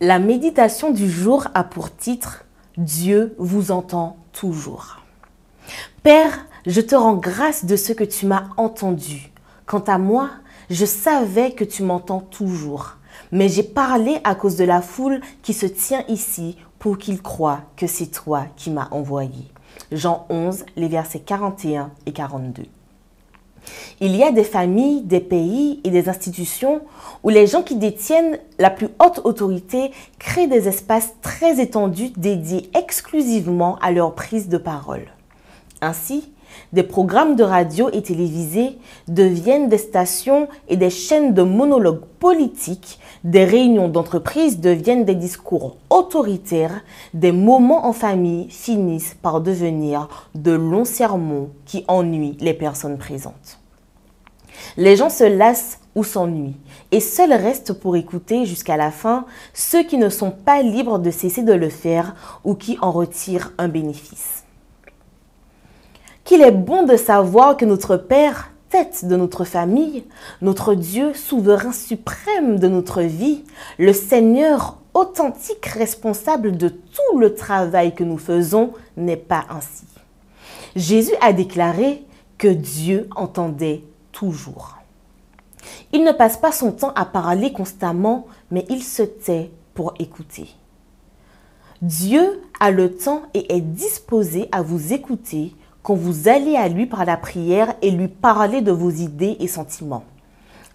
La méditation du jour a pour titre « Dieu vous entend toujours ». Père, je te rends grâce de ce que tu m'as entendu. Quant à moi, je savais que tu m'entends toujours, mais j'ai parlé à cause de la foule qui se tient ici pour qu'ils croient que c'est toi qui m'as envoyé. Jean 11, les versets 41 et 42. Il y a des familles, des pays et des institutions où les gens qui détiennent la plus haute autorité créent des espaces très étendus dédiés exclusivement à leur prise de parole. Ainsi, des programmes de radio et télévisés deviennent des stations et des chaînes de monologues politiques, des réunions d'entreprise deviennent des discours autoritaires, des moments en famille finissent par devenir de longs sermons qui ennuient les personnes présentes. Les gens se lassent ou s'ennuient et seuls restent pour écouter jusqu'à la fin ceux qui ne sont pas libres de cesser de le faire ou qui en retirent un bénéfice. Qu'il est bon de savoir que notre Père, tête de notre famille, notre Dieu souverain suprême de notre vie, le Seigneur authentique responsable de tout le travail que nous faisons, n'est pas ainsi. Jésus a déclaré que Dieu entendait toujours. Il ne passe pas son temps à parler constamment, mais il se tait pour écouter. Dieu a le temps et est disposé à vous écouter quand vous allez à lui par la prière et lui parler de vos idées et sentiments.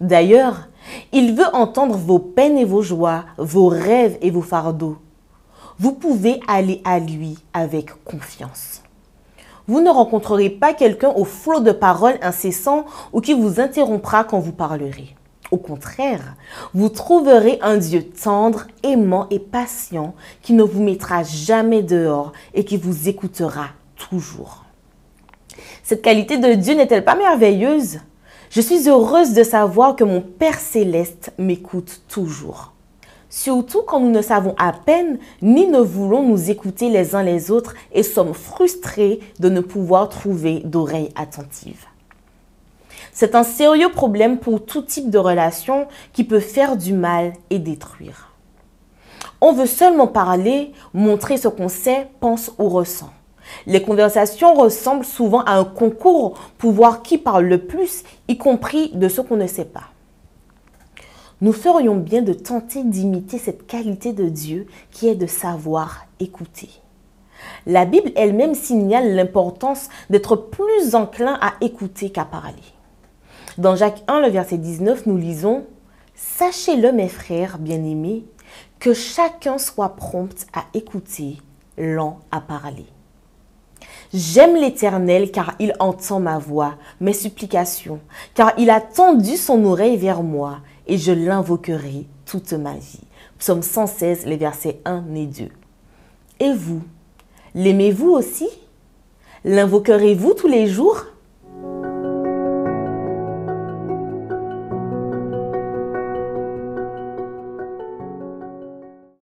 D'ailleurs, il veut entendre vos peines et vos joies, vos rêves et vos fardeaux. Vous pouvez aller à lui avec confiance. Vous ne rencontrerez pas quelqu'un au flot de paroles incessants ou qui vous interrompra quand vous parlerez. Au contraire, vous trouverez un Dieu tendre, aimant et patient qui ne vous mettra jamais dehors et qui vous écoutera toujours. Cette qualité de Dieu n'est-elle pas merveilleuse? Je suis heureuse de savoir que mon Père céleste m'écoute toujours. Surtout quand nous ne savons à peine ni ne voulons nous écouter les uns les autres et sommes frustrés de ne pouvoir trouver d'oreilles attentives. C'est un sérieux problème pour tout type de relation qui peut faire du mal et détruire. On veut seulement parler, montrer ce qu'on sait, pense ou ressent. Les conversations ressemblent souvent à un concours pour voir qui parle le plus, y compris de ce qu'on ne sait pas. Nous ferions bien de tenter d'imiter cette qualité de Dieu qui est de savoir écouter. La Bible elle-même signale l'importance d'être plus enclin à écouter qu'à parler. Dans Jacques 1, le verset 19, nous lisons « Sachez-le, mes frères bien-aimés, que chacun soit prompt à écouter, lent à parler. J'aime l'Éternel car il entend ma voix, mes supplications, car il a tendu son oreille vers moi et je l'invoquerai toute ma vie. » Psaume 116, les versets 1 et 2. Et vous, l'aimez-vous aussi? L'invoquerez-vous tous les jours?